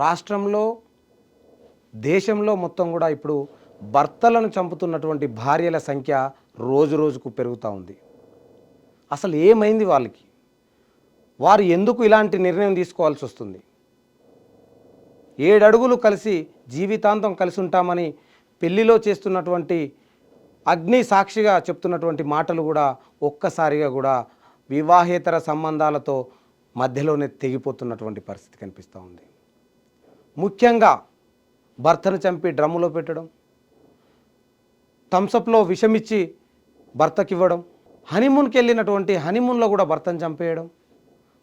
రాష్ట్రంలో దేశంలో మొత్తం కూడా ఇప్పుడు భర్తలను చంపుతున్నటువంటి భార్యల సంఖ్య రోజు రోజుకు పెరుగుతూ ఉంది. అసలు ఏమైంది వాళ్ళకి? వారు ఎందుకు ఇలాంటి నిర్ణయం తీసుకోవాల్సి వస్తుంది? 7 అడుగులు కలిసి జీవితాంతం కలిసి ఉంటామని పెళ్లిలో చేస్తున్నటువంటి అగ్ని సాక్షిగా చెప్తున్నటువంటి మాటలు కూడా ఒక్కసారిగా కూడా వివాహేతర సంబంధాలతో మధ్యలోనే తెగిపోతున్నటువంటి పరిస్థితి కనిపిస్తూ ఉంది. ముఖ్యంగా భర్తను చంపి డ్రమ్ములో పెట్టడం, థమ్సప్లో విషమిచ్చి భర్తకి ఇవ్వడం, హనీమూన్కి వెళ్ళినటువంటి హనీమూన్లో కూడా భర్తను చంపేయడం,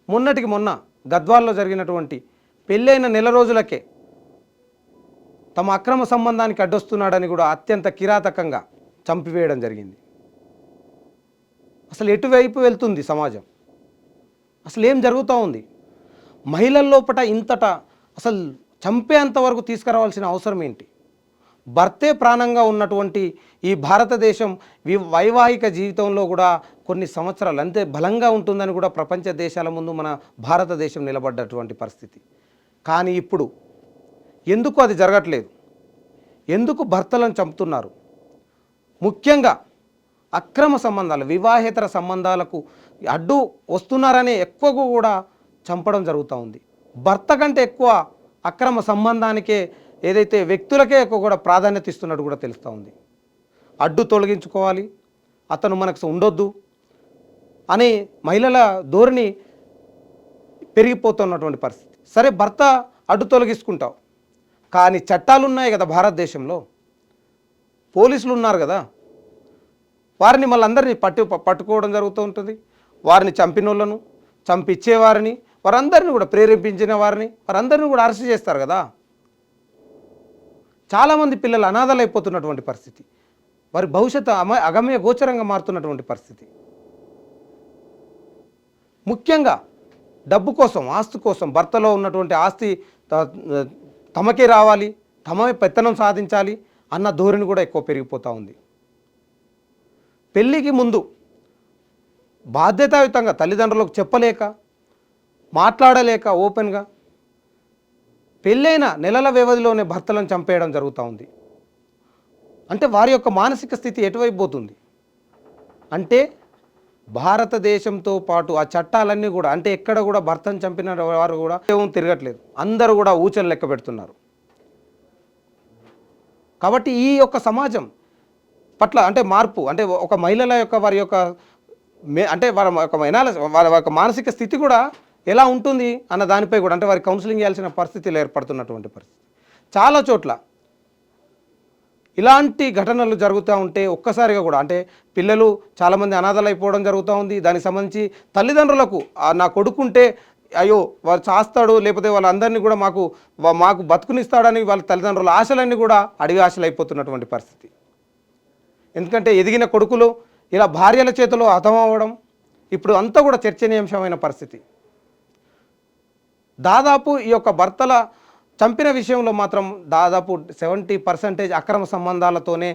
మొన్నటికి మొన్న గద్వాల్లో జరిగినటువంటి పెళ్ళైన నెల రోజులకే తమ అక్రమ సంబంధానికి అడ్డొస్తున్నాడని కూడా అత్యంత కిరాతకంగా చంపివేయడం జరిగింది. అసలు ఎటువైపు వెళ్తుంది సమాజం? అసలు ఏం జరుగుతూ ఉంది? మహిళల లోపట ఇంతట అసలు చంపేంతవరకు తీసుకురావాల్సిన అవసరం ఏంటి? భర్తే ప్రాణంగా ఉన్నటువంటి ఈ భారతదేశం వైవాహిక జీవితంలో కూడా కొన్ని సంవత్సరాలు అంతే బలంగా ఉంటుందని కూడా ప్రపంచ దేశాల ముందు మన భారతదేశం నిలబడ్డటువంటి పరిస్థితి. కానీ ఇప్పుడు ఎందుకు అది జరగట్లేదు? ఎందుకు భర్తలను చంపుతున్నారు? ముఖ్యంగా అక్రమ సంబంధాలు, వివాహేతర సంబంధాలకు అడ్డు వస్తున్నారనే ఎక్కువగా కూడా చంపడం జరుగుతూ ఉంది. భర్త కంటే ఎక్కువ అక్రమ సంబంధానికే ఏదైతే వ్యక్తులకే ఎక్కువ కూడా ప్రాధాన్యత ఇస్తున్నట్టు కూడా తెలుస్తూ ఉంది. అడ్డు తొలగించుకోవాలి, అతను మనకు ఉండొద్దు అనే మహిళల ధోరణి పెరిగిపోతున్నటువంటి పరిస్థితి. సరే, భర్త అడ్డు తొలగించుకుంటావు, కానీ చట్టాలు ఉన్నాయి కదా భారతదేశంలో, పోలీసులు ఉన్నారు కదా, వారిని మళ్ళీ అందరినీ పట్టుకోవడం జరుగుతూ ఉంటుంది. వారిని చంపినోళ్ళను, చంపిచ్చేవారిని, వారందరినీ కూడా ప్రేరేపించిన వారిని, వారందరినీ కూడా అరెస్ట్ చేస్తారు కదా. చాలామంది పిల్లలు అనాథలైపోతున్నటువంటి పరిస్థితి, వారి భవిష్యత్తు అగమ్య గోచరంగా మారుతున్నటువంటి పరిస్థితి. ముఖ్యంగా డబ్బు కోసం, ఆస్తి కోసం, భర్తలో ఉన్నటువంటి ఆస్తి తమకే రావాలి, తమే పెత్తనం సాధించాలి అన్న ధోరణి కూడా ఎక్కువ పెరిగిపోతూ ఉంది. పెళ్ళికి ముందు బాధ్యతాయుతంగా తల్లిదండ్రులకు చెప్పలేక, మాట్లాడలేక ఓపెన్గా పెళ్ళైన నెలల వ్యవధిలోనే భర్తలను చంపేయడం జరుగుతూ ఉంది. అంటే వారి యొక్క మానసిక స్థితి ఎటువైపు పోతుంది? అంటే భారతదేశంతో పాటు ఆ చట్టాలన్నీ కూడా, అంటే ఎక్కడ కూడా భర్తను చంపిన వారు కూడా ఏం తిరగట్లేదు, అందరూ కూడా ఊచలు లెక్క పెడుతున్నారు. కాబట్టి ఈ యొక్క సమాజం పట్ల అంటే మార్పు, అంటే ఒక మహిళల యొక్క వారి యొక్క అంటే వారి యొక్క మానసిక స్థితి కూడా ఎలా ఉంటుంది అన్న దానిపై కూడా, అంటే వారి కౌన్సిలింగ్ చేయాల్సిన పరిస్థితులు ఏర్పడుతున్నటువంటి పరిస్థితి. చాలా చోట్ల ఇలాంటి ఘటనలు జరుగుతూ ఉంటే ఒక్కసారిగా కూడా, అంటే పిల్లలు చాలామంది అనాథలు అయిపోవడం జరుగుతూ ఉంది. దానికి సంబంధించి తల్లిదండ్రులకు నా కొడుకుంటే అయ్యో వారు చేస్తాడు, లేకపోతే వాళ్ళందరినీ కూడా మాకు బతుకునిస్తాడని వాళ్ళ తల్లిదండ్రుల ఆశలన్నీ కూడా అడివి ఆశలు అయిపోతున్నటువంటి పరిస్థితి. ఎందుకంటే ఎదిగిన కొడుకులు ఇలా భార్యల చేతిలో హతమవ్వడం ఇప్పుడు అంతా కూడా చర్చనీయాంశమైన పరిస్థితి. దాదాపు ఈ యొక్క భర్తల చంపిన విషయంలో మాత్రం దాదాపు 70% అక్రమ సంబంధాలతోనే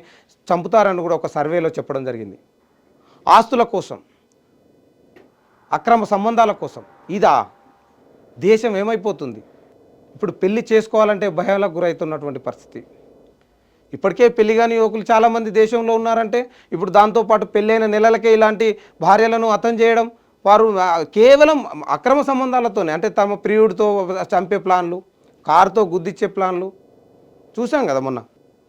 చంపుతారని కూడా ఒక సర్వేలో చెప్పడం జరిగింది. ఆస్తుల కోసం, అక్రమ సంబంధాల కోసం. ఇదా దేశం ఏమైపోతుంది? ఇప్పుడు పెళ్లి చేసుకోవాలంటే భయాలకు గురవుతున్నటువంటి పరిస్థితి. ఇప్పటికే పెళ్లి కాని యువకులు చాలామంది దేశంలో ఉన్నారంటే ఇప్పుడు దాంతోపాటు పెళ్ళైన నెలలకే ఇలాంటి భార్యలను హతం చేయడం, వారు కేవలం అక్రమ సంబంధాలతోనే, అంటే తమ ప్రియుడితో చంపే ప్లాన్లు, కారుతో గుద్దిచ్చే ప్లాన్లు చూసాం కదా మొన్న.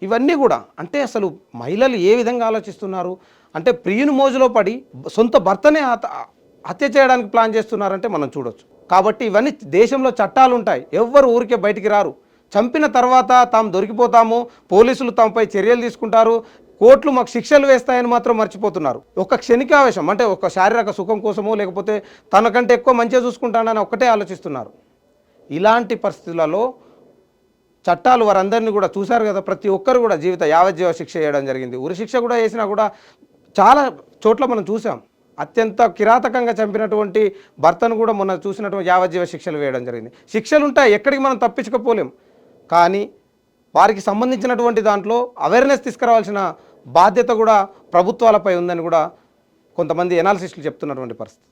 ఇవన్నీ కూడా అంటే అసలు మహిళలు ఏ విధంగా ఆలోచిస్తున్నారు? అంటే ప్రియుని మోజులో పడి సొంత భర్తనే హత్య చేయడానికి ప్లాన్ చేస్తున్నారంటే మనం చూడొచ్చు. కాబట్టి ఇవన్నీ దేశంలో చట్టాలు ఉంటాయి, ఎవ్వరు ఊరికే బయటికి రారు. చంపిన తర్వాత తాము దొరికిపోతాము, పోలీసులు తమపై చర్యలు తీసుకుంటారు, కోర్టులు మాకు శిక్షలు వేస్తాయని మాత్రం మర్చిపోతున్నారు. ఒక క్షణికావేశం, అంటే ఒక శారీరక సుఖం కోసమో లేకపోతే తనకంటే ఎక్కువ మంచిగా చూసుకుంటానని ఒక్కటే ఆలోచిస్తున్నారు. ఇలాంటి పరిస్థితులలో చట్టాలు వారందరినీ కూడా చూశారు కదా, ప్రతి ఒక్కరు కూడా యావజ్జీవ శిక్ష వేయడం జరిగింది. ఉరి శిక్ష కూడా వేసినా కూడా చాలా చోట్ల మనం చూసాం. అత్యంత కిరాతకంగా చంపినటువంటి భర్తను కూడా మొన్న చూసినటువంటి యావజ్జీవ శిక్షలు వేయడం జరిగింది. శిక్షలు ఉంటాయి, ఎక్కడికి మనం తప్పించుకోలేం. కానీ వారికి సంబంధించినటువంటి దాంట్లో అవేర్నెస్ తీసుకురావాల్సిన బాధ్యత కూడా ప్రభుత్వాలపై ఉందని కూడా కొంతమంది ఎనాలిసిస్టులు చెప్తున్నటువంటి పరిస్థితి.